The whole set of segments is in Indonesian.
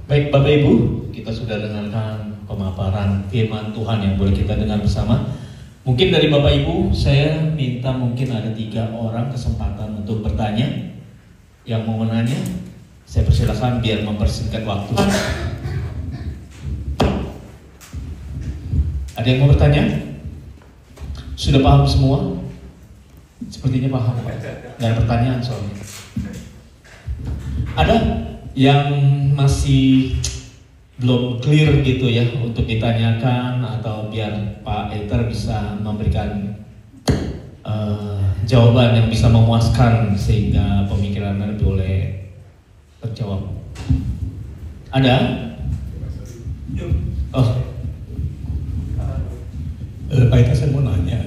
Baik Bapak Ibu, kita sudah dengarkan pemaparan firman Tuhan yang boleh kita dengar bersama. Mungkin dari Bapak Ibu, saya minta mungkin ada 3 orang kesempatan untuk bertanya. Yang mau menanya, saya persilakan biar mempersingkat waktu. Ada yang mau bertanya? Sudah paham semua? Sepertinya paham Pak. Nggak ada pertanyaan soalnya. Ada yang masih belum clear gitu ya untuk ditanyakan, atau biar Pak Eter bisa memberikan jawaban yang bisa memuaskan sehingga pemikiran Anda boleh terjawab. Ada? Oh, Pak Eter, saya mau nanya,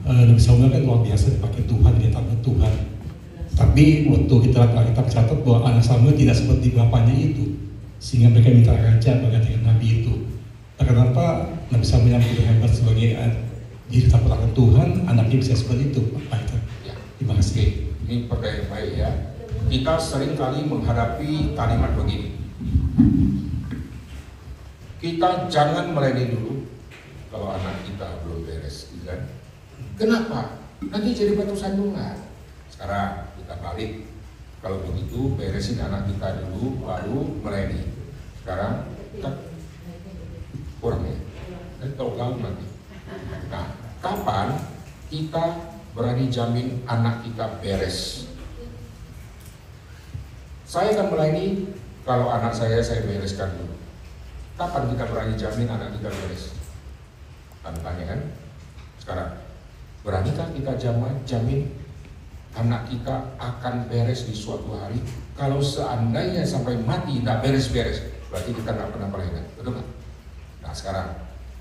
Nabi Samuel kan luar biasa dipakai Tuhan, dia tahu Tuhan. Tapi waktu kita Alkitab catat bahwa anak Samuel tidak seperti bapaknya itu, sehingga mereka minta raja menggantikan nabi itu. Nah, kenapa Nabi Samuel yang begitu hebat sebagai diri tangan Tuhan, anaknya bisa seperti itu, Pak Eter? Ya. Terima kasih. Ini pertanyaan baik ya. Kita sering kali menghadapi kalimat begini. Kita jangan melayani dulu kalau anak kita belum beres, gitu kan? Kenapa? Nanti jadi batu sandungan. Sekarang kita balik. Kalau begitu beresin anak kita dulu, baru melayani. Sekarang kita kurang ya. Dan tahu nanti. Nah, kapan kita berani jamin anak kita beres? Saya akan melayani kalau anak saya bereskan dulu. Kapan kita berani jamin anak kita beres? Tanya kan? Sekarang, beranikah kita jamin anak kita akan beres di suatu hari? Kalau seandainya sampai mati tidak beres-beres, berarti kita nggak pernah pelayanan, betul nggak? Nah sekarang,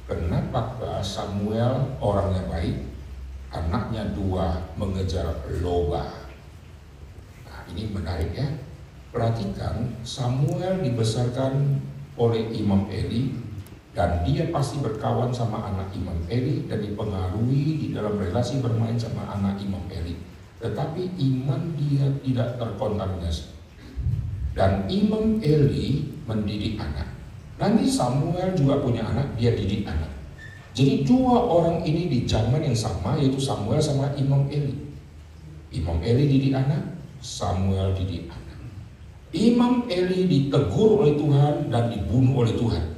kenapa Samuel orangnya baik, anaknya 2 mengejar lobah? Nah ini menarik ya. Perhatikan, Samuel dibesarkan oleh Imam Eli, dan dia pasti berkawan sama anak Imam Eli dan dipengaruhi di dalam relasi bermain sama anak Imam Eli. Tetapi iman dia tidak terkontaminasi. Dan Imam Eli mendidik anak. Nanti Samuel juga punya anak, dia didik anak. Jadi 2 orang ini di zaman yang sama, yaitu Samuel sama Imam Eli. Imam Eli didik anak, Samuel didik anak. Imam Eli ditegur oleh Tuhan dan dibunuh oleh Tuhan.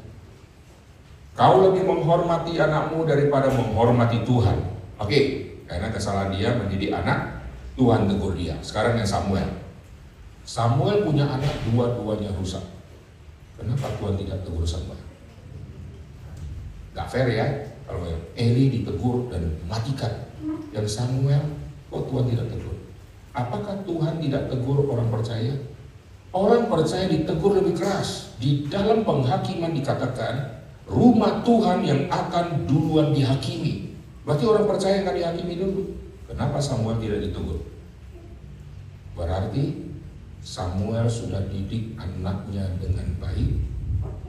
Kau lebih menghormati anakmu daripada menghormati Tuhan. Oke, karena kesalahan dia mendidik anak, Tuhan tegur dia. Sekarang yang Samuel. Samuel punya anak, 2-duanya rusak. Kenapa Tuhan tidak tegur Samuel? Gak fair ya. Kalau Eli ditegur dan matikan, yang Samuel kok Tuhan tidak tegur? Apakah Tuhan tidak tegur orang percaya? Orang percaya ditegur lebih keras. Di dalam penghakiman dikatakan rumah Tuhan yang akan duluan dihakimi. Berarti orang percaya akan dihakimi dulu. Kenapa Samuel tidak ditegur? Berarti Samuel sudah didik anaknya dengan baik.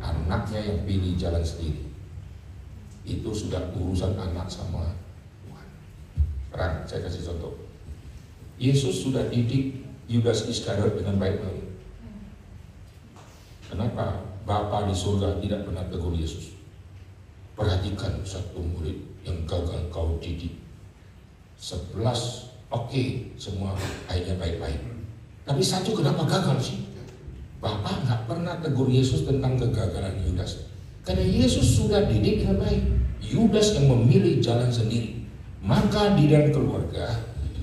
Anaknya yang pilih jalan sendiri. Itu sudah urusan anak sama Tuhan. Sekarang saya kasih contoh. Yesus sudah didik Yudas Iskariot dengan baik-baik. Kenapa Bapa di surga tidak pernah tegur Yesus? Perhatikan satu murid yang gagal kau didik. 11 oke, semua akhirnya baik-baik. Tapi 1 kenapa gagal sih? Bapak nggak pernah tegur Yesus tentang kegagalan Yudas. Karena Yesus sudah didik dengan baik. Yudas yang memilih jalan sendiri. Maka di dalam keluarga,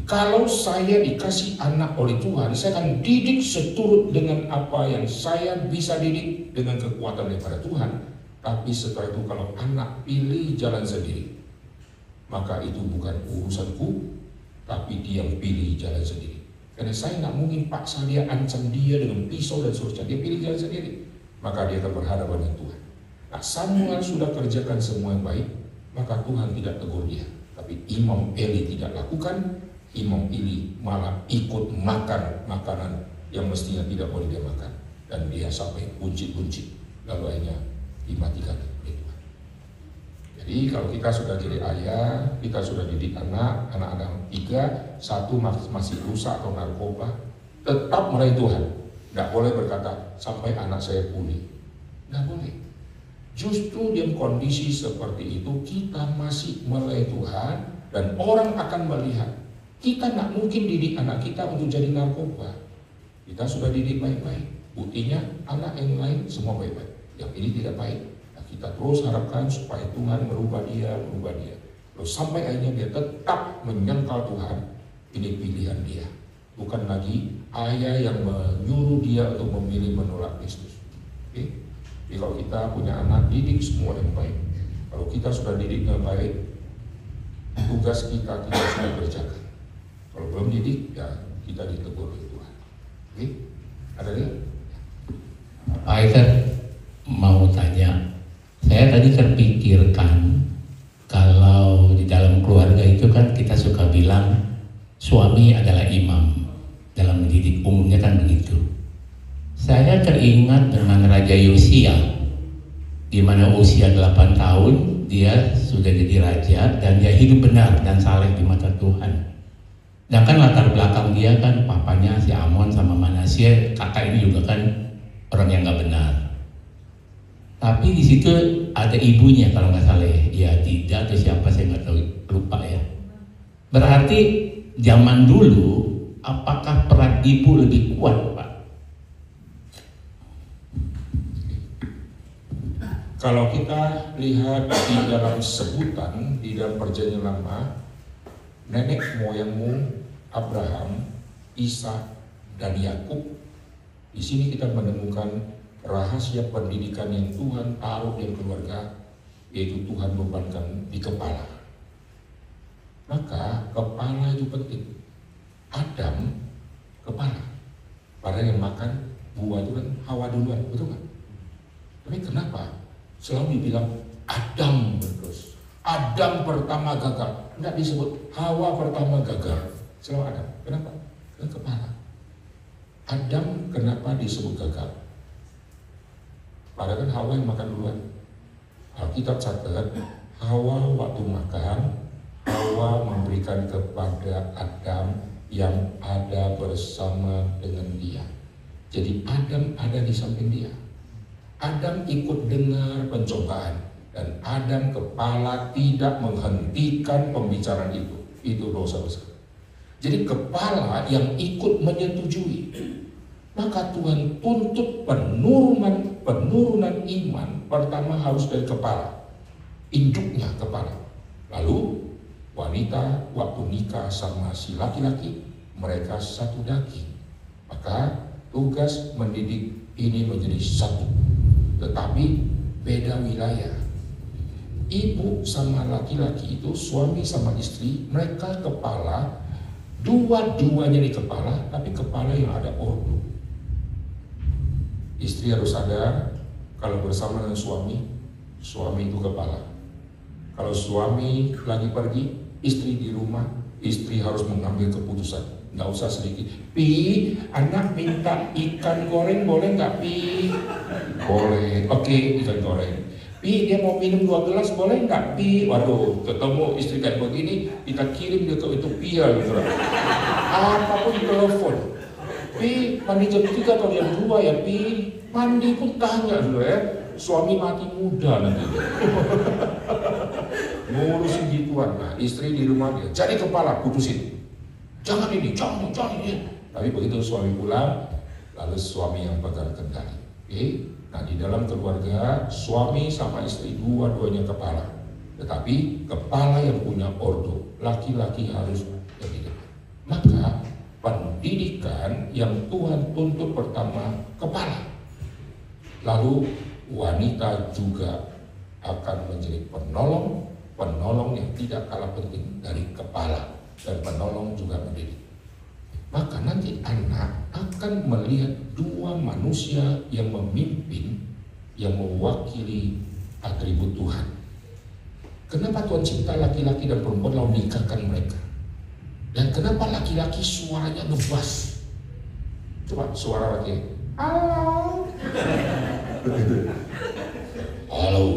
kalau saya dikasih anak oleh Tuhan, saya akan didik seturut dengan apa yang saya bisa didik dengan kekuatan daripada Tuhan. Tapi setelah itu kalau anak pilih jalan sendiri, maka itu bukan urusanku, tapi dia yang pilih jalan sendiri. Karena saya nggak mungkin paksa dia, ancam dia dengan pisau dan seterusnya. Dia pilih jalan sendiri, maka dia akan berhadapan dengan Tuhan. Nah, Samuel sudah kerjakan semua yang baik, maka Tuhan tidak tegur dia. Tapi Imam Eli tidak lakukan. Imam Eli malah ikut makan makanan yang mestinya tidak boleh dia makan, dan dia sampai buncit-buncit, lalu akhirnya dimatikan oleh Tuhan. Jadi kalau kita sudah jadi ayah, kita sudah didik anak-anak 3, 1 masih rusak atau narkoba, tetap meraih Tuhan. Nggak boleh berkata sampai anak saya pulih. Nggak boleh. Justru dalam kondisi seperti itu kita masih melayani Tuhan dan orang akan melihat. Kita nggak mungkin didik anak kita untuk jadi narkoba. Kita sudah didik baik-baik. Buktinya anak yang lain semua baik-baik. Yang ini tidak baik. Nah, kita terus harapkan supaya Tuhan merubah dia. Terus sampai akhirnya dia tetap menyangkal Tuhan. Ini pilihan dia. Bukan lagi ayah yang menyuruh dia untuk memilih menolak Kristus. Oke? Jadi kalau kita punya anak, didik semua yang baik. Kalau kita sudah didik dengan baik, tugas kita sudah berjaga. Kalau belum didik, ya kita ditegur oleh Tuhan. Oke? Ada lagi? Pak Aizer mau tanya, saya tadi terpikirkan kalau di dalam keluarga itu kan kita suka bilang suami adalah imam dalam mendidik, umumnya kan begitu. Saya teringat dengan Raja Yosia, di mana usia 8 tahun dia sudah jadi raja dan dia hidup benar dan saleh di mata Tuhan. Dan kan latar belakang dia kan papanya si Amon sama Manasye, kakak ini juga kan orang yang nggak benar. Tapi di situ ada ibunya kalau nggak salah ya, tidak atau siapa saya nggak tahu, lupa ya. Berarti zaman dulu apakah peran ibu lebih kuat, Pak? Kalau kita lihat di dalam sebutan di dalam Perjanjian Lama, nenek moyangmu Abraham, Ishak, dan Yakub, di sini kita menemukan rahasia pendidikan yang Tuhan taruh di keluarga, yaitu Tuhan bebankan di kepala. Maka kepala itu penting. Adam kepala. Padahal yang makan buah itu kan Hawa duluan, betul nggak? Tapi kenapa selalu dibilang Adam terus? Adam pertama gagal, nggak disebut Hawa pertama gagal, selalu Adam. Kenapa? Karena kepala. Adam kenapa disebut gagal? Padahal kan Hawa yang makan duluan. Alkitab catat, Hawa waktu makan, Hawa memberikan kepada Adam yang ada bersama dengan dia. Jadi Adam ada di samping dia. Adam ikut dengar pencobaan dan Adam kepala tidak menghentikan pembicaraan itu. Itu dosa besar. Jadi kepala yang ikut menyetujui. Maka Tuhan tuntut penurunan iman pertama harus dari kepala, induknya kepala. Lalu wanita waktu nikah sama si laki-laki, mereka satu daging. Maka tugas mendidik ini menjadi satu, tetapi beda wilayah. Ibu sama laki-laki itu, suami sama istri, mereka kepala, dua-duanya di kepala, tapi kepala yang ada ordo. Istri harus sadar kalau bersama dengan suami itu kepala. Kalau suami lagi pergi, istri di rumah, istri harus mengambil keputusan. Nggak usah sedikit. Pi, anak minta ikan goreng boleh nggak, Pi? Boleh. Oke, ikan goreng. Pi, dia mau minum 2 gelas boleh nggak, Pi? Waduh, ketemu istri kayak begini, kita kirim dia ke Ethiopia gitu. Apapun telepon. Pi, mandi jam 3 atau jam 2 ya, Pi? Mandi pun tanya dulu ya. Suami mati muda nanti. Ngurusin gituan. Nah, istri di rumah dia jadi kepala, putusin. Jangan ini, jangan ini. Tapi begitu suami pulang, lalu suami yang pegang kendali. Oke? Nah, di dalam keluarga, suami sama istri dua-duanya kepala. Tetapi kepala yang punya ordo, laki-laki harus jadi depan. Maka pendidikan yang Tuhan tuntut pertama kepala. Lalu wanita juga akan menjadi penolong yang tidak kalah penting dari kepala, dan penolong juga mendidik. Maka nanti anak akan melihat dua manusia yang memimpin, yang mewakili atribut Tuhan. Kenapa Tuhan cinta laki-laki dan perempuan lalu nikahkan mereka? Dan kenapa laki-laki suaranya ngebas? Coba suara laki. Halo. Halo.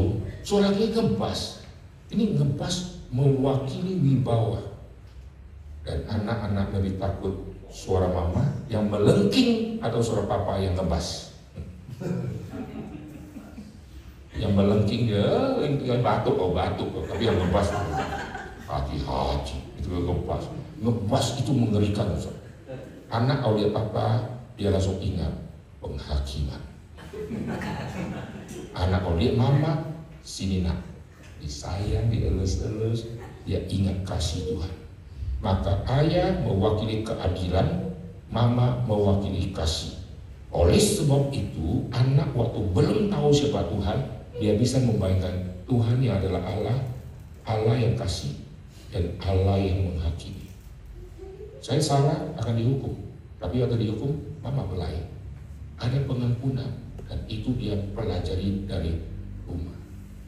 Suara laki ngebas. Ini ngebas mewakili wibawa. Dan anak-anak lebih takut suara mama yang melengking atau suara papa yang ngebas. Yang melengking dia batuk, tapi yang ngebas hati-hati, itu ngebas. Ngebas itu mengerikan. Anak kalau lihat papa, dia langsung ingat penghakiman. Anak kalau lihat mama, sini nak, disayang, dielus-elus, dia ingat kasih Tuhan. Maka ayah mewakili keadilan, mama mewakili kasih. Oleh sebab itu, anak waktu belum tahu siapa Tuhan, dia bisa membayangkan Tuhan yang adalah Allah, Allah yang kasih, dan Allah yang menghakimi. Saya salah akan dihukum, tapi waktu dihukum, mama belai. Ada pengampunan, dan itu dia pelajari dari rumah.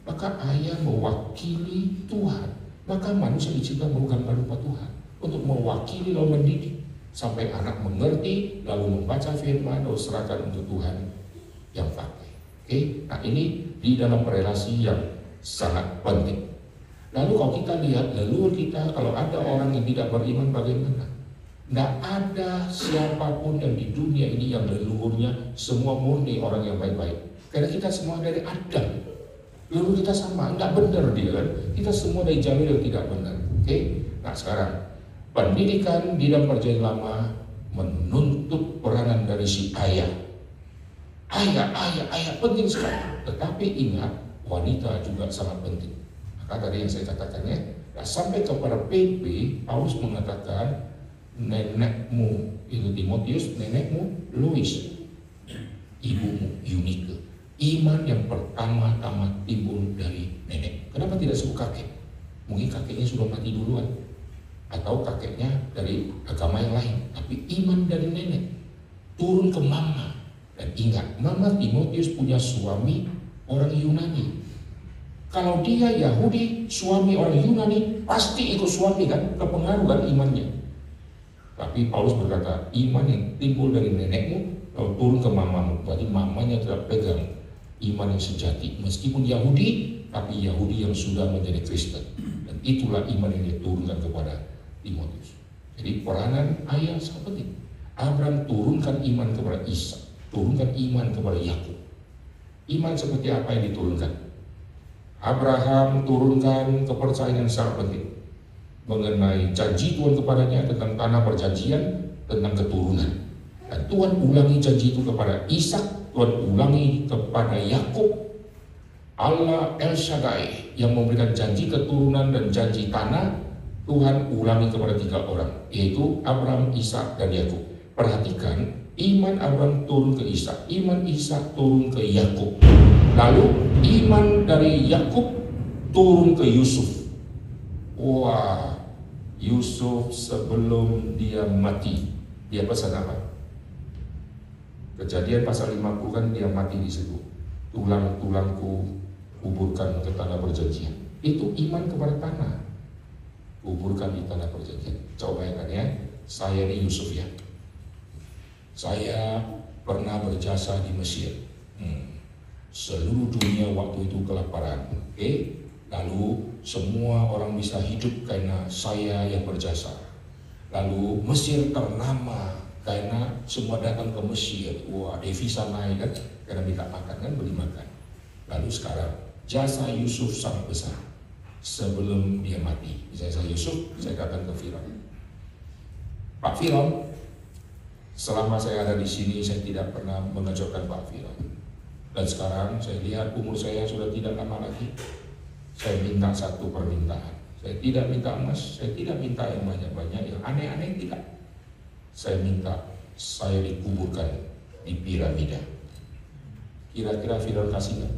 Maka ayah mewakili Tuhan. Maka manusia dicipta menggambar rupa Tuhan untuk mewakili lalu mendidik sampai anak mengerti lalu membaca firman lalu serahkan untuk Tuhan yang pakai. Oke, nah ini di dalam relasi yang sangat penting. Lalu kalau kita lihat leluhur kita, kalau ada orang yang tidak beriman bagaimana? Tidak ada siapapun yang di dunia ini yang leluhurnya semua murni orang yang baik-baik. Karena kita semua dari Adam. Leluhur kita sama, enggak benar dia kan? Kita semua dari jalur yang tidak benar. Oke? Nah sekarang pendidikan di dalam perjanjian lama menuntut peranan dari si ayah. Ayah penting sekali. Tetapi ingat, wanita juga sangat penting. Maka tadi yang saya katakannya, nah, sampai kepada PP, Paulus mengatakan nenekmu itu Timotius, nenekmu Lois, ibumu Eunike. Iman yang pertama-tama timbul dari nenek. Kenapa tidak sebut kakek? Mungkin kakeknya sudah mati duluan, atau kakeknya dari agama yang lain. Tapi iman dari nenek turun ke mama. Dan ingat, mama Timotius punya suami orang Yunani. Kalau dia Yahudi, suami orang Yunani, pasti ikut suami kan, kepengaruh kan imannya. Tapi Paulus berkata, iman yang timbul dari nenekmu lalu turun ke mamamu. Berarti mamanya tidak pegang iman yang sejati, meskipun Yahudi, tapi Yahudi yang sudah menjadi Kristen. Dan itulah iman yang diturunkan kepada Timotius. Jadi peranan ayah sangat penting. Abraham turunkan iman kepada Ishak, turunkan iman kepada Yakub. Iman seperti apa yang diturunkan? Abraham turunkan kepercayaan yang sangat penting mengenai janji Tuhan kepadanya tentang tanah perjanjian, tentang keturunan. Dan Tuhan ulangi janji itu kepada Ishak, Tuhan ulangi kepada Yakub. Allah El Shaddai yang memberikan janji keturunan dan janji tanah, Tuhan ulangi kepada 3 orang, yaitu Abraham, Ishak, dan Yakub. Perhatikan, iman Abraham turun ke Ishak, iman Ishak turun ke Yakub. Lalu iman dari Yakub turun ke Yusuf. Wah, Yusuf sebelum dia mati, dia pesan apa? Kejadian pasal 50 kan dia mati di situ. Tulang-tulangku kuburkan ke tanah perjanjian. Itu iman kepada tanah. Kuburkan di tanah perjanjian. Coba bayangkan ya, saya ini Yusuf ya. Saya pernah berjasa di Mesir. Seluruh dunia waktu itu kelaparan. Oke? Lalu semua orang bisa hidup karena saya yang berjasa. Lalu Mesir ternama karena semua datang ke Mesir. Wah, devisa naik kan, karena minta makan kan, beli makan. Lalu sekarang jasa Yusuf sangat besar. Sebelum dia mati, misalnya saya Yusuf, saya datang ke Firaun. Pak Firaun, selama saya ada di sini saya tidak pernah mengejutkan Pak Firaun. Dan sekarang saya lihat umur saya sudah tidak lama lagi. Saya minta satu permintaan. Saya tidak minta emas, saya tidak minta yang banyak-banyak, yang aneh-aneh tidak. Saya minta saya dikuburkan di piramida. Kira-kira Firaun kasih nggak?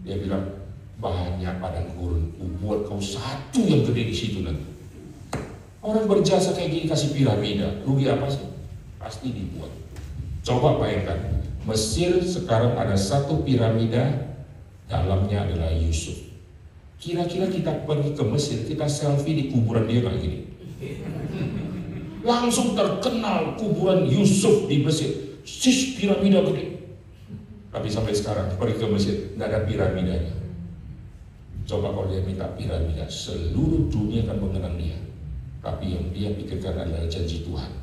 Dia bilang, banyak padang gurun, buat kau satu yang gede di situ nanti. Orang berjasa kayak gini kasih piramida, rugi apa sih? Pasti dibuat. Coba bayangkan, Mesir sekarang ada satu piramida, dalamnya adalah Yusuf. Kira-kira kita pergi ke Mesir, kita selfie di kuburan dia kayak gini. Langsung terkenal kuburan Yusuf di Mesir. Sis, piramida gede. Tapi sampai sekarang pergi ke Mesir nggak ada piramidanya. Coba kalau dia minta piramida, seluruh dunia akan mengenang dia. Tapi yang dia pikirkan adalah janji Tuhan,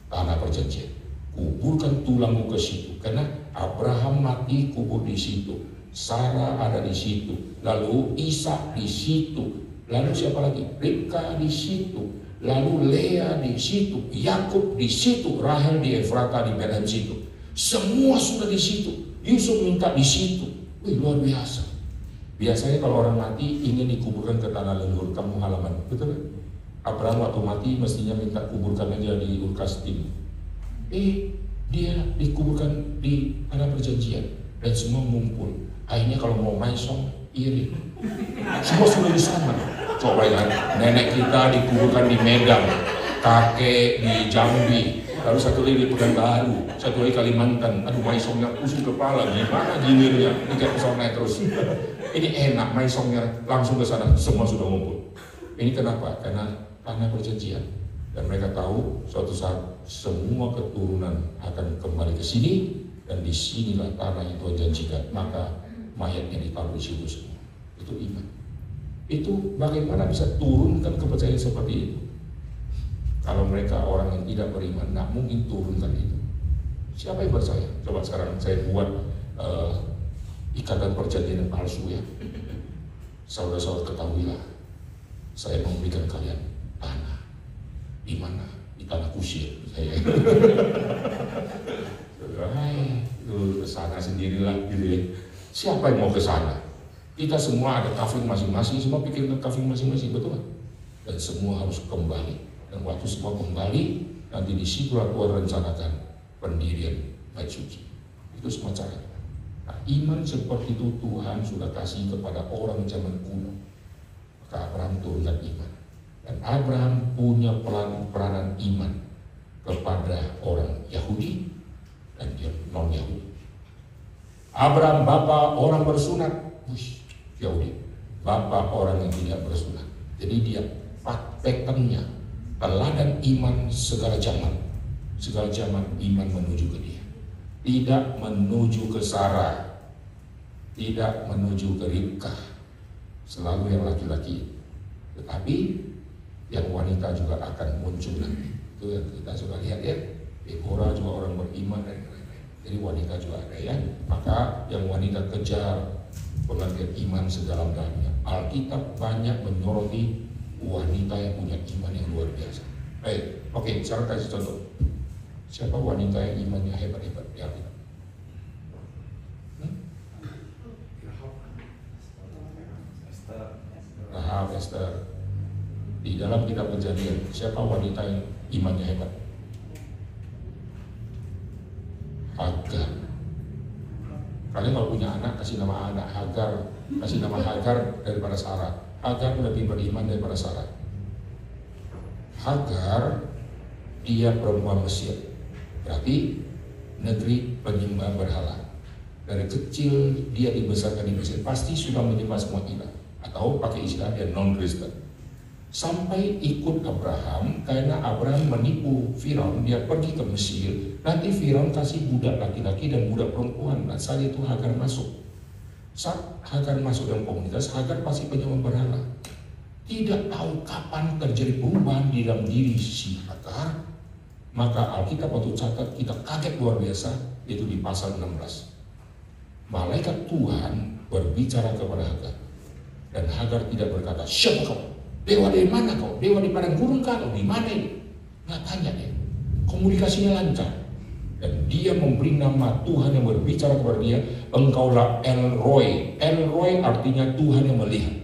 tanah perjanjian. Kuburkan tulangmu ke situ, karena Abraham mati kubur di situ, Sarah ada di situ, lalu Ishak di situ, lalu siapa lagi? Ribka di situ, lalu Lea di situ, Yakub di situ, Rahel di Efrata di Betlehem situ. Semua sudah di situ. Yusuf minta di situ. Wih, luar biasa. Biasanya kalau orang mati ingin dikuburkan ke tanah leluhur kampung halaman, betul kan? Abraham waktu mati mestinya minta kuburkan aja di Ur Kasdim. Dia dikuburkan di tanah perjanjian dan semua ngumpul. Akhirnya kalau mau maisong iri. Semua sudah di sana. Coba ya, nenek kita dikuburkan di Medan, kakek di Jambi, lalu satu lagi di Pekanbaru, satu lagi Kalimantan. Aduh, maisongnya pusing kepala, gimana gilirnya? Ini kayak pesona terus. Ini enak, maisongnya langsung ke sana, semua sudah ngumpul. Ini kenapa? Karena tanah perjanjian, dan mereka tahu suatu saat semua keturunan akan kembali ke sini, dan di sinilah tanah yang Tuhan janjikan. Maka mayatnya ditaruh di situ semua. Itu iman. Itu bagaimana bisa turunkan kepercayaan seperti itu? Kalau mereka orang yang tidak beriman, nggak mungkin turunkan itu. Siapa yang percaya? Coba sekarang saya buat ikatan perjanjian yang palsu ya. Saudara-saudara ketahuilah, saya memberikan kalian tanah. Di mana? Di tanah kusir saya. Lu kesana sendirilah gitu ya. Siapa yang mau kesana? Kita semua ada kafling masing-masing, semua pikirin kafling masing-masing, betul kan? Dan semua harus kembali. Dan waktu semua kembali, nanti disitulah Tuhan rencanakan pendirian bait suci. Itu semua cara. Nah, iman seperti itu Tuhan sudah kasih kepada orang zaman kuno. Maka Abraham turunkan iman. Dan Abraham punya peranan iman kepada orang Yahudi dan dia non-Yahudi. Abraham bapa orang bersunat, Yahudi. Bapa orang yang tidak bersunat. Jadi dia patternnya, teladan iman segala zaman. Segala zaman iman menuju ke dia. Tidak menuju ke Sarah, tidak menuju ke Ribka. Selalu yang laki-laki. Tetapi yang wanita juga akan muncul nanti. Itu yang kita sudah lihat ya. Deborah juga orang beriman dan lain-lain. Jadi wanita juga ada ya. Maka yang wanita kejar pengertian iman sedalam-dalamnya. Alkitab banyak menyoroti wanita yang punya iman yang luar biasa. Baik, oke, sekarang kasih contoh. Siapa wanita yang imannya hebat-hebat di Alkitab? Rahab, Esther. Di dalam kitab Kejadian, siapa wanita yang imannya hebat? Hagar. Kalian kalau punya anak, kasih nama anak Hagar, kasih nama Hagar daripada Sarah. Hagar lebih beriman daripada Sarah. Hagar, dia perempuan Mesir, berarti negeri penyembah berhala. Dari kecil dia dibesarkan di Mesir, pasti sudah menyembah semua ilah, atau pakai istilah dia non-Kristen. Sampai ikut Abraham, karena Abraham menipu Firaun, dia pergi ke Mesir. Nanti Firaun kasih budak laki-laki dan budak perempuan. Nah, saat itu Hagar masuk. Saat Hagar masuk dalam komunitas, Hagar pasti penyembah berhala. Tidak tahu kapan terjadi perubahan di dalam diri si Hagar. Maka Alkitab waktu catat kita kaget luar biasa, itu di pasal 16. Malaikat Tuhan berbicara kepada Hagar, dan Hagar tidak berkata, siapa kau? Dewa dari mana kau? Dewa di padang gurun kah? Atau di mana ini? Nggak tanya dia. Komunikasinya lancar. Dan dia memberi nama Tuhan yang berbicara kepada dia. Engkaulah El Roy. El Roy artinya Tuhan yang melihat.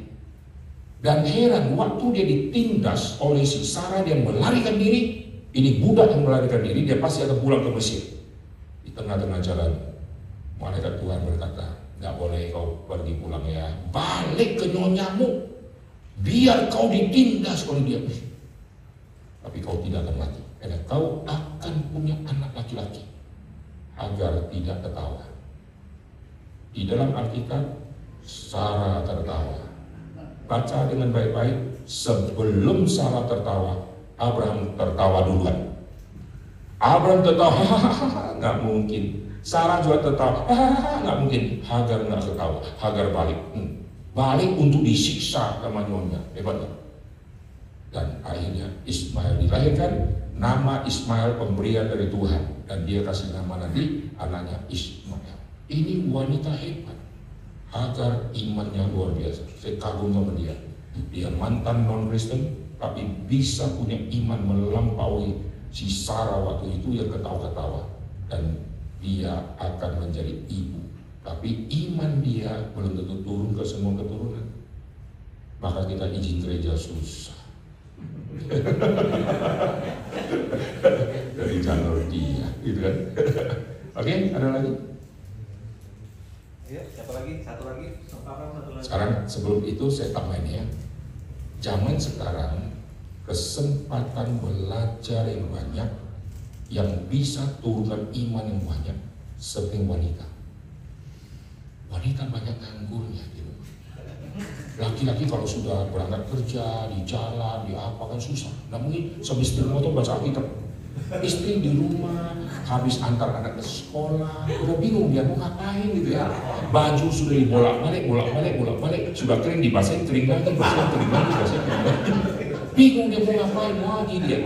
Dan heran, waktu dia ditindas oleh si Sarah yang melarikan diri, ini budak yang melarikan diri, dia pasti akan pulang ke Mesir. Di tengah-tengah jalan, malaikat Tuhan berkata, nggak boleh kau pergi pulang ya. Balik ke nyonyamu. Biar kau ditindas oleh dia, tapi kau tidak akan mati, karena kau akan punya anak laki-laki. Hagar tidak tertawa. Di dalam Alkitab, Sarah tertawa. Baca dengan baik-baik. Sebelum Sarah tertawa, Abraham tertawa duluan. Abraham tertawa, nggak mungkin. Sarah juga tertawa, nggak mungkin. Hagar nggak tertawa. Hagar balik. Balik untuk disiksa sama nyonya, hebat kan? Dan akhirnya Ismail dilahirkan, nama Ismail pemberian dari Tuhan, dan dia kasih nama nanti anaknya Ismail. Ini wanita hebat. Hagar imannya luar biasa. Saya kagum sama dia. Dia mantan non-Kristen, tapi bisa punya iman melampaui si Sarah waktu itu yang ketawa-ketawa. Dan dia akan menjadi ibu. Tapi iman dia belum tentu turun ke semua keturunan. Maka kita izin gereja susah. Dari jalur dia, gitu kan? Oke, ada lagi? Ya, siapa lagi? Satu lagi. Sekarang sebelum itu saya tambahin ya. Zaman sekarang kesempatan belajar yang banyak, yang bisa turunkan iman yang banyak, seperti wanita. Wanita banyak nganggurnya gitu. Laki-laki kalau sudah berangkat kerja, di jalan, di apa kan susah. Nah mungkin sambil setir motor baca Alkitab. Istri di rumah, habis antar anak ke sekolah, udah bingung dia mau ngapain gitu ya. Baju sudah dibolak-balik, sudah kering dibasahin, kering lagi, basahin, kering lagi, basahin, kering lagi. Bingung dia mau ngapain lagi dia.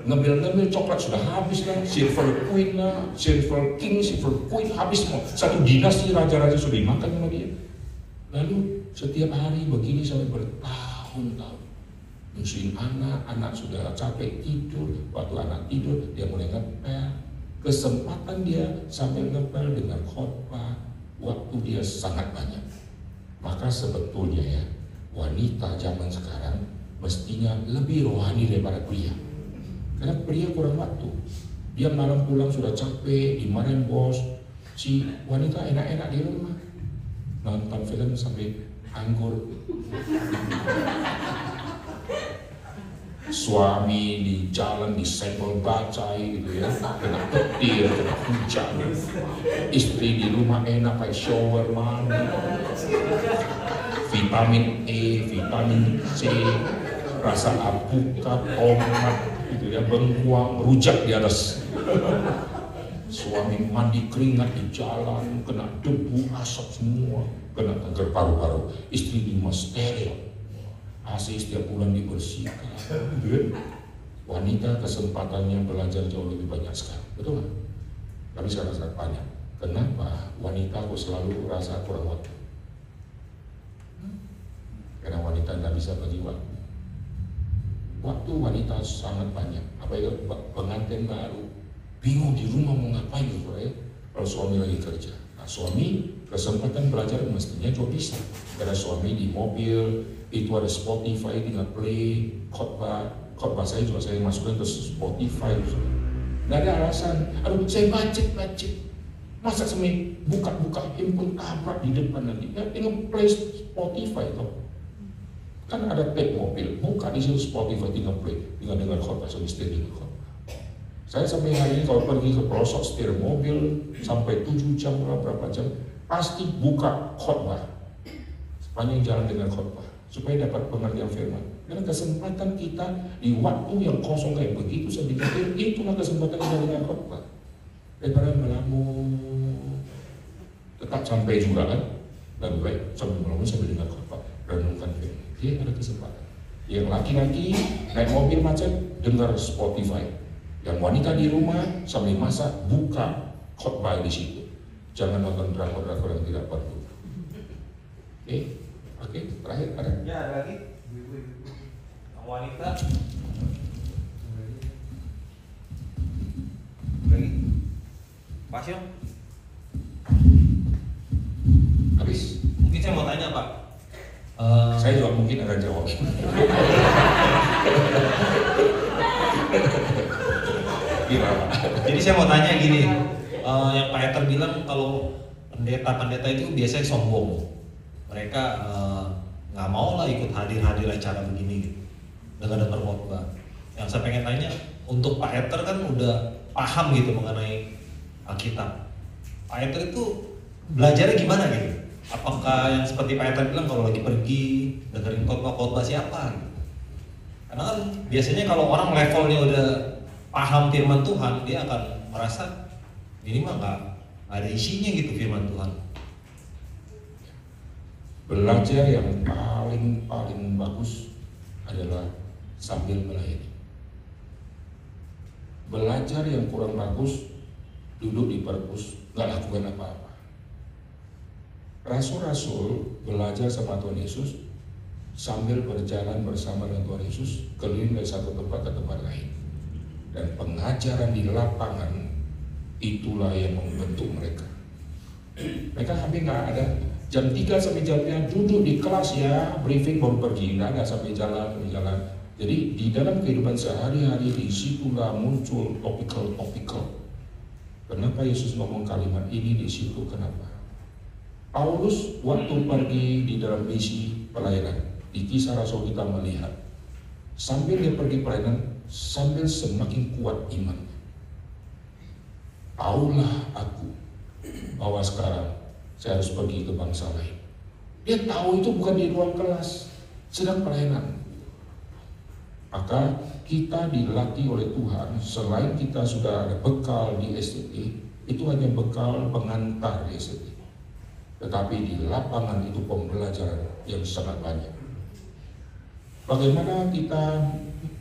Ngembil coklat sudah habis lah, silver queen lah, silver king, silver queen habis semua. Satu dinasti raja-raja sudah dimakan sama dia. Lalu setiap hari begini sampai bertahun-tahun. Nyusuin anak sudah capek tidur. Waktu anak tidur dia mulai ngepel. Kesempatan dia sampai ngepel dengan khotbah, waktu dia sangat banyak. Maka sebetulnya ya, wanita zaman sekarang mestinya lebih rohani daripada pria. Karena pria kurang waktu. Dia malam pulang sudah capek, dimarahin bos. Si wanita enak-enak di rumah, nonton film sampai anggur. Suami di jalan disenggol bacai gitu ya, kena petir, kena hujan. Istri di rumah enak pakai shower mandi, vitamin E, vitamin C, rasa alpukat, tomat gitu ya, bengkuang, rujak di atas. Suami mandi keringat di jalan, kena debu, asap semua, kena kanker paru-paru. Istri di rumah steril, AC setiap bulan dibersihkan. Wanita kesempatannya belajar jauh lebih banyak sekarang, betul nggak? Tapi sekarang sangat banyak. Kenapa wanita kok selalu rasa kurang waktu? Karena wanita nggak bisa bagi waktu. Waktu wanita sangat banyak. Apalagi pengantin baru, bingung di rumah mau ngapain gitu ya. Kalau suami lagi kerja, nah suami kesempatan belajar mestinya juga bisa. Karena suami di mobil itu ada Spotify, tinggal play khotbah saya juga saya masukkan ke Spotify. Nggak ada alasan. Aduh, saya budget. Masa saya buka handphone tabrak di depan nanti? Ya, tinggal play Spotify toh. Kan ada tab mobil, buka di situ Spotify, tinggal play, tinggal dengar khotbah sambil setir dengan khotbah. Saya sampai hari ini kalau pergi ke pelosok setir mobil sampai 7 jam berapa jam, pasti buka khotbah sepanjang jalan dengan khotbah supaya dapat pengertian firman. Karena kesempatan kita di waktu yang kosong kayak begitu saya pikir itulah kesempatan kita dengan khotbah. Daripada melamun, tetap sampai juga kan, lebih baik sambil melamun sambil dengar khotbah, renungkan firman. Dia ada kesempatan. Yang laki-laki naik mobil macet dengar Spotify. Yang wanita di rumah sambil masak buka khotbah di situ. Jangan nonton drakor-drakor yang tidak perlu. Oke, terakhir ada? Ya, ada lagi. Ibu-ibu. Yang wanita. Lagi. Pak Syong. Habis. Mungkin saya mau tanya, Pak. Saya juga mungkin akan jawab. Jadi saya mau tanya gini, yang Pak Eter bilang kalau pendeta-pendeta itu biasanya sombong. Mereka nggak mau lah ikut hadir acara begini gitu, dengar khotbah. Yang saya pengen tanya, untuk Pak Eter kan udah paham gitu mengenai Alkitab. Pak Eter itu belajarnya gimana gitu? Apakah yang seperti Pak Eter bilang kalau lagi pergi dengerin khotbah siapa gitu? Karena kan biasanya kalau orang levelnya udah paham firman Tuhan, dia akan merasa ini mah nggak ada isinya gitu firman Tuhan. Belajar yang paling bagus adalah sambil melayani. Belajar yang kurang bagus, duduk di perpus, nggak lakukan apa-apa. Rasul-rasul belajar sama Tuhan Yesus sambil berjalan bersama dengan Tuhan Yesus keliling dari satu tempat ke tempat lain. Dan pengajaran di lapangan itulah yang membentuk mereka. Mereka hampir nggak ada jam 3 sampai jam 5 duduk di kelas ya, briefing baru pergi, nggak sampai jalan. Jadi di dalam kehidupan sehari-hari di situlah muncul topikal. Kenapa Yesus ngomong kalimat ini di situ? Kenapa? Paulus waktu pergi di dalam misi pelayanan, di Kisah Rasul kita melihat sambil dia pergi pelayanan, sambil semakin kuat iman. Taulah aku bahwa sekarang saya harus pergi ke bangsa lain. Dia tahu itu bukan di ruang kelas, sedang pelayanan. Maka kita dilatih oleh Tuhan, selain kita sudah ada bekal di STT, itu hanya bekal pengantar di STT. Tetapi di lapangan itu pembelajaran yang sangat banyak. Bagaimana kita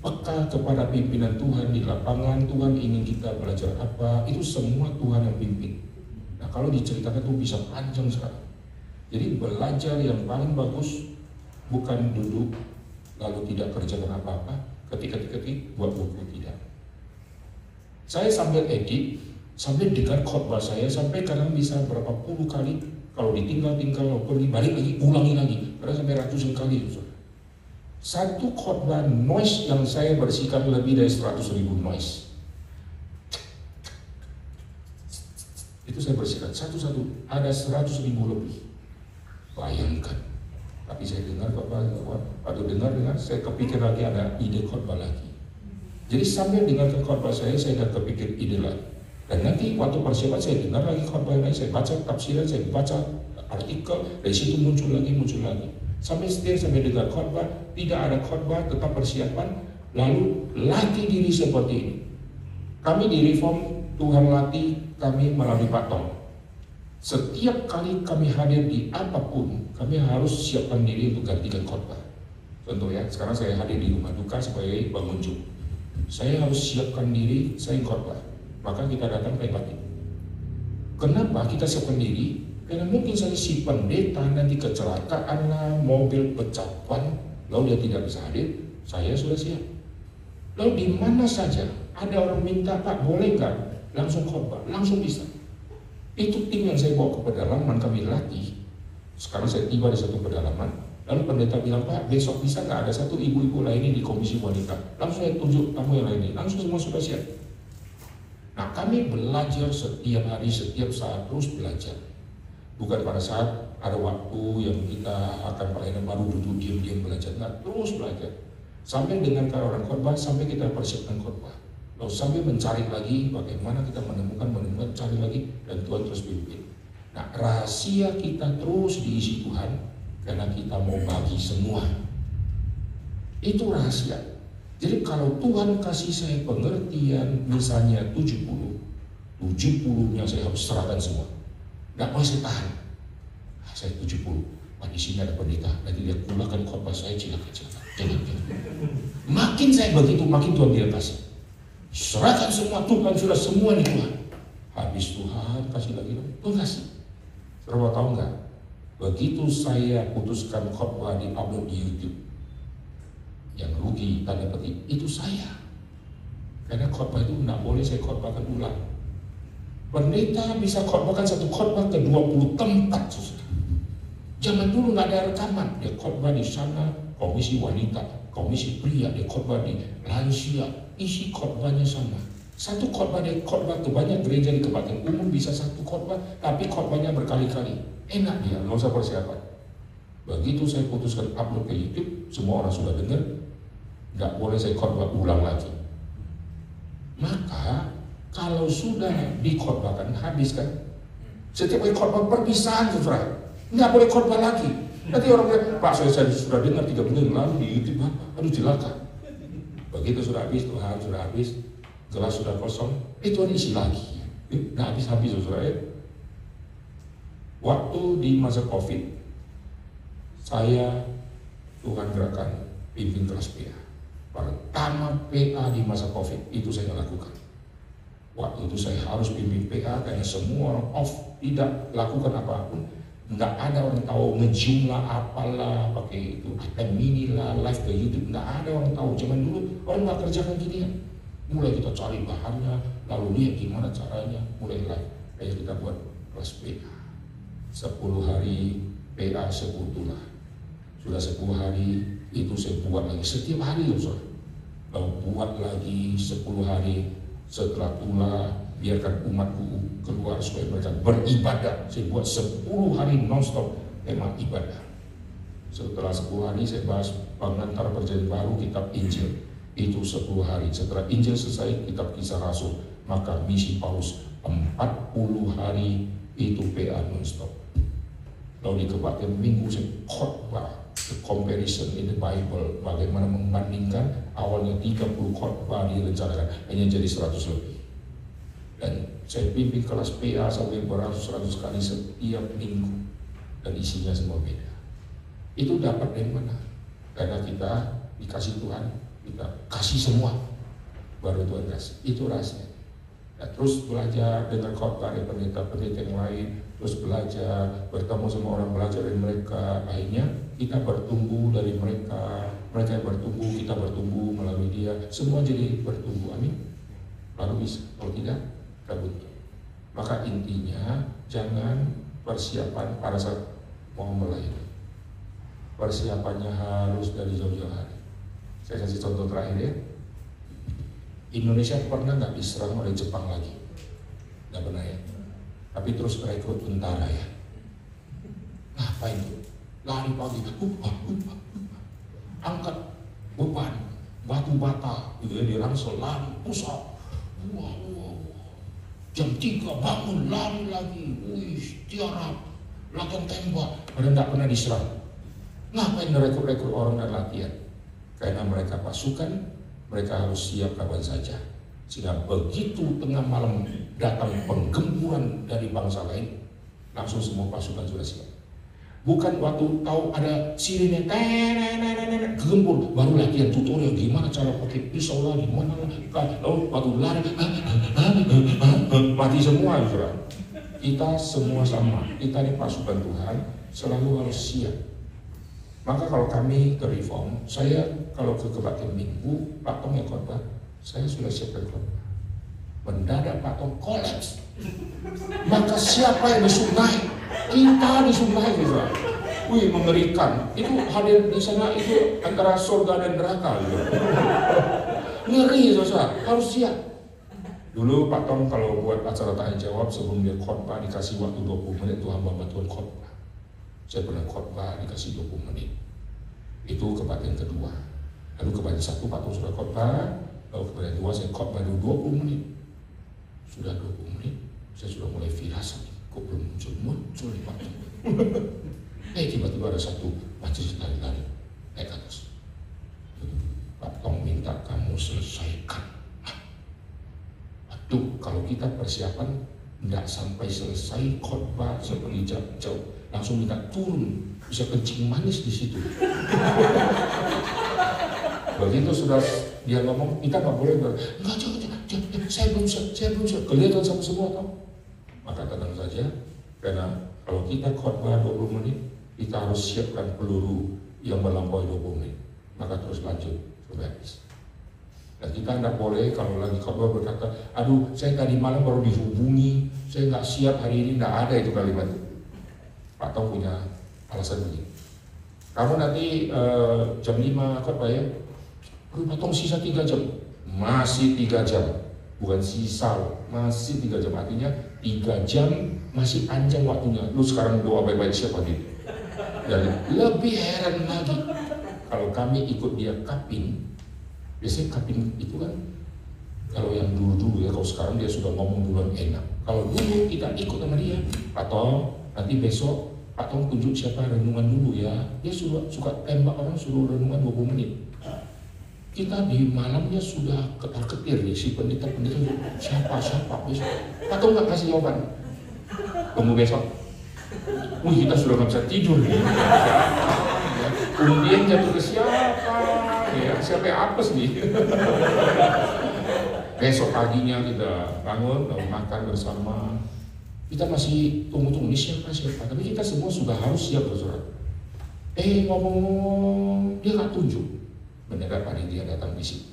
peka kepada pimpinan Tuhan di lapangan, Tuhan ingin kita belajar apa, itu semua Tuhan yang pimpin. Nah kalau diceritakan itu bisa panjang sekali. Jadi belajar yang paling bagus bukan duduk lalu tidak kerjakan apa-apa, ketik-ketik buat buku, tidak. Saya sambil edit, sambil dengar khotbah saya, sampai kadang bisa berapa puluh kali, kalau ditinggal, pergi, balik lagi, ulangi lagi, karena sampai ratusan kali. Satu khotbah noise yang saya bersihkan lebih dari 100.000 noise. Itu saya bersihkan satu-satu, ada 100.000 lebih. Bayangkan. Tapi saya dengar saya kepikir lagi ada ide khotbah lagi. Jadi sambil dengarkan khotbah saya dah kepikir ide lagi. Dan nanti waktu persiapan saya dengar lagi khotbah lain, saya baca tafsiran, saya baca artikel, dari situ muncul lagi. Sampai setir, sampai dengar khotbah, tidak ada khotbah, tetap persiapan, lalu latih diri seperti ini. Kami di Reform, Tuhan latih kami melalui Pak Tom. Setiap kali kami hadir di apapun, kami harus siapkan diri untuk gantikan khotbah. Contoh ya, sekarang saya hadir di rumah duka sebagai pengunjung. Saya harus siapkan diri, saya khotbah. Maka kita datang kayak batin. Kenapa kita siapkan diri? Karena mungkin saya si pendeta nanti kecelakaan lah, mobil pecah ban, lalu dia tidak bisa hadir, saya sudah siap. Lalu di mana saja ada orang minta, Pak boleh nggak? Langsung khotbah, langsung bisa. Itu tim yang saya bawa ke pedalaman, kami latih. Sekarang saya tiba di satu pedalaman, lalu pendeta bilang, Pak besok bisa nggak ada satu ibu-ibu lainnya di komisi wanita? Langsung saya tunjuk tamu yang lainnya, langsung semua sudah siap. Nah kami belajar setiap hari, setiap saat, terus belajar. Bukan pada saat ada waktu yang kita akan pelayanan baru duduk diam-diam belajar, nggak, terus belajar. Sampai dengarkan orang khotbah, sampai kita persiapkan khotbah. Lalu sambil mencari lagi bagaimana kita menemukan, cari lagi, dan Tuhan terus pimpin. Nah rahasia kita terus diisi Tuhan, karena kita mau bagi semua. Itu rahasia. Jadi kalau Tuhan kasih saya pengertian, misalnya 70-nya saya harus serahkan semua. Nggak mau saya tahan. Saya 70, di sini ada pendeta, nanti dia gunakan khotbah saya, jangan. Makin saya begitu, makin Tuhan dia kasih. Serahkan semua, Tuhan sudah semua nih Tuhan. Habis Tuhan kasih lagi, Tuhan kasih. Saudara tahu nggak? Begitu saya putuskan khotbah di upload di YouTube, yang rugi tanda petik itu saya. Karena khotbah itu nggak boleh saya khotbahkan ulang. Pendeta bisa khotbahkan satu khotbah ke 20 tempat, saudara. Zaman dulu nggak ada rekaman, dia khotbah di sana, komisi wanita, komisi pria, dia khotbah di lansia, isi khotbahnya sama. Satu khotbah dia khotbah ke banyak gereja di kebaktian umum bisa satu khotbah, tapi khotbahnya berkali-kali. Enak dia, nggak usah persiapan. Begitu saya putuskan upload ke YouTube, semua orang sudah dengar, nggak boleh saya khotbah ulang lagi. Maka kalau sudah dikhotbahkan, habis kan? Setiap kali khotbah perpisahan, saudara, nggak boleh khotbah lagi. Nanti orang bilang, Pak saya sudah dengar 3 bulan yang lalu di YouTube, aduh celaka. Begitu sudah habis, Tuhan sudah habis, gelas sudah kosong, Tuhan isi lagi. Nggak habis-habis, saudara ya. Waktu di masa COVID, saya Tuhan gerakan pimpin kelas PA. Pertama PA di masa COVID itu saya lakukan. Waktu itu saya harus pimpin PA karena semua orang off, tidak lakukan apapun. Nggak ada orang tahu ngejumlah apalah, pakai itu iPad mini lah, live ke YouTube, nggak ada orang tahu. Zaman dulu orang nggak kerjakan gini ya. Mulai kita cari bahannya, lalu lihat gimana caranya, mulai live. Kayak kita buat kelas PA. 10 hari PA sekutulah. Sudah 10 hari itu saya buat lagi setiap hari loh, lalu buat lagi 10 hari. Setelah itulah biarkan umatku keluar supaya mereka beribadah. Saya buat 10 hari non-stop tema ibadah. Setelah 10 hari saya bahas pengantar perjanjian baru, kitab Injil. Itu 10 hari. Setelah Injil selesai, kitab Kisah Rasul. Maka misi Paulus 40 hari itu PA non-stop. Lalu di kebaktian minggu saya khotbah. The comparison in the Bible, bagaimana membandingkan awalnya 30 khotbah direncanakan hanya jadi 100 lebih. Dan saya pimpin kelas PA sampai beratus-ratus kali setiap minggu dan isinya semua beda. Itu dapat dari mana? Karena kita dikasih Tuhan, kita kasih semua, baru Tuhan kasih. Itu rahasia. Nah, terus belajar dengan khotbah dari pendeta-pendeta yang lain, terus belajar, bertemu sama orang, belajar dari mereka. Akhirnya kita bertumbuh dari mereka, mereka yang bertumbuh, kita bertumbuh melalui dia, semua jadi bertumbuh, amin. Lalu bisa, kalau tidak, kabut. Maka intinya, jangan persiapan pada saat mau melahirkan. Persiapannya harus dari jauh-jauh hari. Saya kasih contoh terakhir ya. Indonesia pernah nggak diserang oleh Jepang lagi? Nggak pernah ya. Tapi terus rekrut tentara ya. Ngapain itu? Lari pagi, angkat beban, batu bata, gitu ya, di ransel, lari, pusat. Wah. Jam 3 bangun, lari lagi, tiarap, latihan tembak. Padahal nggak pernah diserang. Ngapain rekrut orang dan latihan? Karena mereka pasukan, mereka harus siap kapan saja. Sehingga begitu tengah malam datang penggempuran dari bangsa lain, langsung semua pasukan sudah siap. Bukan waktu tahu ada sirine gembur, baru latihan tutorial gimana cara pakai pisau lah, gimana lah. Lalu waktu lari, mati semua. Kita semua sama, kita di pasukan Tuhan selalu harus siap. Maka kalau kami ke Reform, saya kalau ke kebaktian minggu, Pak Tong yang khotbah, saya sudah siapkan khotbah. Mendadak Pak Tong kolaps. Maka siapa yang disuruh naik? Kita disuruh naik, gitu. Wih, mengerikan. Itu hadir di sana itu antara surga dan neraka, gitu. Ngeri, saudara. Harus siap. Dulu Pak Tong kalau buat acara tanya jawab sebelum dia khotbah dikasih waktu 20 menit tuh hamba Tuhan khotbah. Saya pernah khotbah dikasih 20 menit. Itu kebaktian kedua. Lalu kebaktian 1 Pak Tong sudah khotbah. Lalu kebaktian 2 saya khotbah dulu 20 menit. Sudah 20 menit, saya sudah mulai firasat. Kok belum muncul Pak Tong. Tiba-tiba ada satu majelis lari-lari naik ke atas. Pak Tong minta kamu selesaikan. Aduh, kalau kita persiapan tidak sampai selesai khotbah seperti jauh, langsung minta turun, bisa kencing manis di situ. Begitu sudah dia ngomong, kita nggak boleh enggak, jangan, saya belum siap, kelihatan sama semua tau. Maka tenang saja, karena kalau kita khotbah 20 menit, kita harus siapkan peluru yang melampaui 20 menit. Maka terus lanjut sampai habis. Dan kita tidak boleh kalau lagi khotbah berkata, aduh saya tadi malam baru dihubungi, saya nggak siap hari ini, nggak ada itu kalimat itu. Pak Tong punya alasan begini. Kamu nanti jam 5 khotbah ya? Pak Tong sisa 3 jam. Masih 3 jam. Bukan sisa, masih 3 jam. Artinya 3 jam masih panjang waktunya. Lu sekarang doa baik-baik siapa gitu. Dan lebih heran lagi, kalau kami ikut dia kapin, biasanya kapin itu kan, kalau yang dulu-dulu ya, kalau sekarang dia sudah ngomong duluan enak. Kalau dulu kita ikut sama dia, atau nanti besok Pak Tong tunjuk siapa renungan dulu ya. Dia suka tembak orang, suruh renungan 20 menit. Kita di malamnya sudah ketar-ketir nih, si pendeta-pendeta siapa besok. Pak Tong nggak kasih jawaban. Tunggu besok. Wih, kita sudah nggak bisa tidur nih. Undian jatuh ke siapa? nih ya, siapa yang apes nih? Besok paginya kita bangun, lalu makan bersama. Kita masih tunggu-tunggu, ini siapa? Tapi kita semua sudah harus siap bersurat. Ngomong-ngomong, dia nggak tunjuk. Mendadak panitia datang bisik.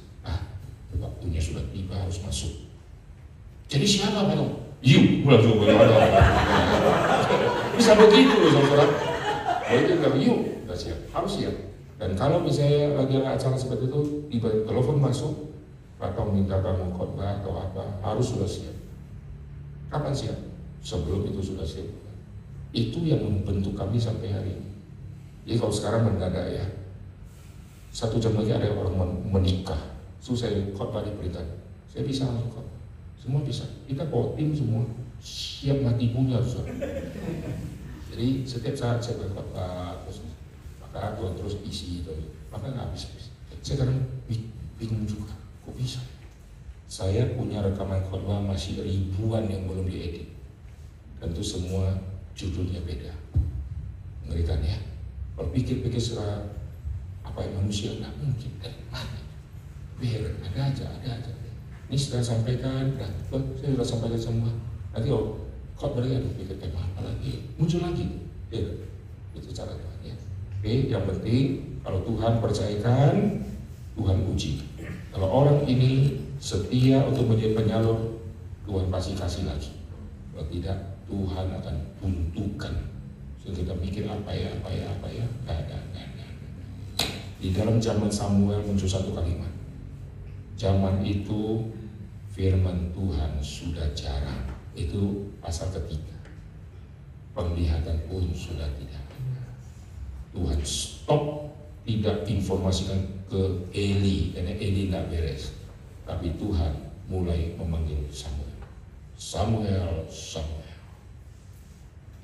Waktunya sudah tiba, harus masuk. Jadi siapa Pak? You, bisa begitu loh saudara. Kalau itu bilang you, udah siap, harus siap. Dan kalau misalnya lagi ada acara seperti itu, tiba telepon masuk, atau minta kamu khotbah atau apa, harus sudah siap. Kapan siap? Sebelum itu sudah siap. Itu yang membentuk kami sampai hari ini. Jadi kalau sekarang mendadak ya, 1 jam lagi ada orang menikah, susah khotbah diberitahu. Saya bisa langsung khotbah, semua bisa. Kita bawa tim semua, siap mati punya saudara. Jadi setiap saat saya berkhotbah, terus maka Tuhan terus isi itu, maka nggak habis-habis. Saya kadang bingung juga. Kok bisa? Saya punya rekaman khotbah masih ribuan yang belum diedit. Tentu semua judulnya beda. Mengerikan ya. Kalau pikir-pikir secara apa yang manusia nggak mungkin dari mana? Biar ada aja. Ini sudah sampaikan, saya sudah sampaikan semua. Nanti khotbah lagi, pikir tema apa lagi? Muncul lagi. Ya, itu cara Tuhan ya. Oke, yang penting kalau Tuhan percayakan, Tuhan uji. Kalau orang ini setia untuk menjadi penyalur, Tuhan pasti kasih lagi. Kalau tidak, Tuhan akan buntukan. So, kita mikir apa ya, nggak ada. Di dalam zaman Samuel muncul satu kalimat. Zaman itu firman Tuhan sudah jarang. Itu pasal ketiga. Penglihatan pun sudah tidak. Tuhan stop, tidak informasikan ke Eli, karena Eli tidak beres. Tapi Tuhan mulai memanggil Samuel.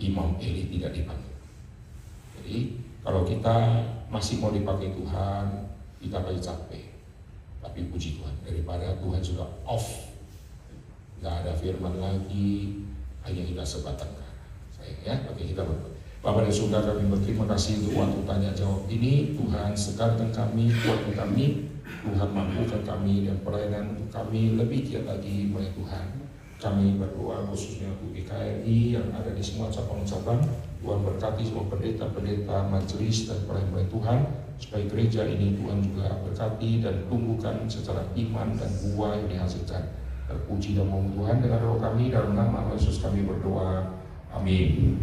Imam Eli tidak dipanggil. Jadi kalau kita masih mau dipakai Tuhan, kita pasti capek. Tapi puji Tuhan, daripada Tuhan sudah off, nggak ada firman lagi, hanya kita sebatang kara. Sayang ya, oke kita berdoa. Bapak dan Saudara, kami berterima kasih untuk waktu tanya jawab ini. Tuhan segarkan kami, kuatkan kami, Tuhan mampukan kami dan pelayanan untuk kami lebih giat lagi oleh Tuhan. Kami berdoa khususnya untuk GKRI yang ada di semua cabang-cabang. Tuhan berkati semua pendeta-pendeta, majelis dan pelayan Tuhan, supaya gereja ini Tuhan juga berkati dan tumbuhkan secara iman dan buah yang dihasilkan. Terpuji dan memuji Tuhan dengan roh kami, dalam nama Yesus kami berdoa. Amin.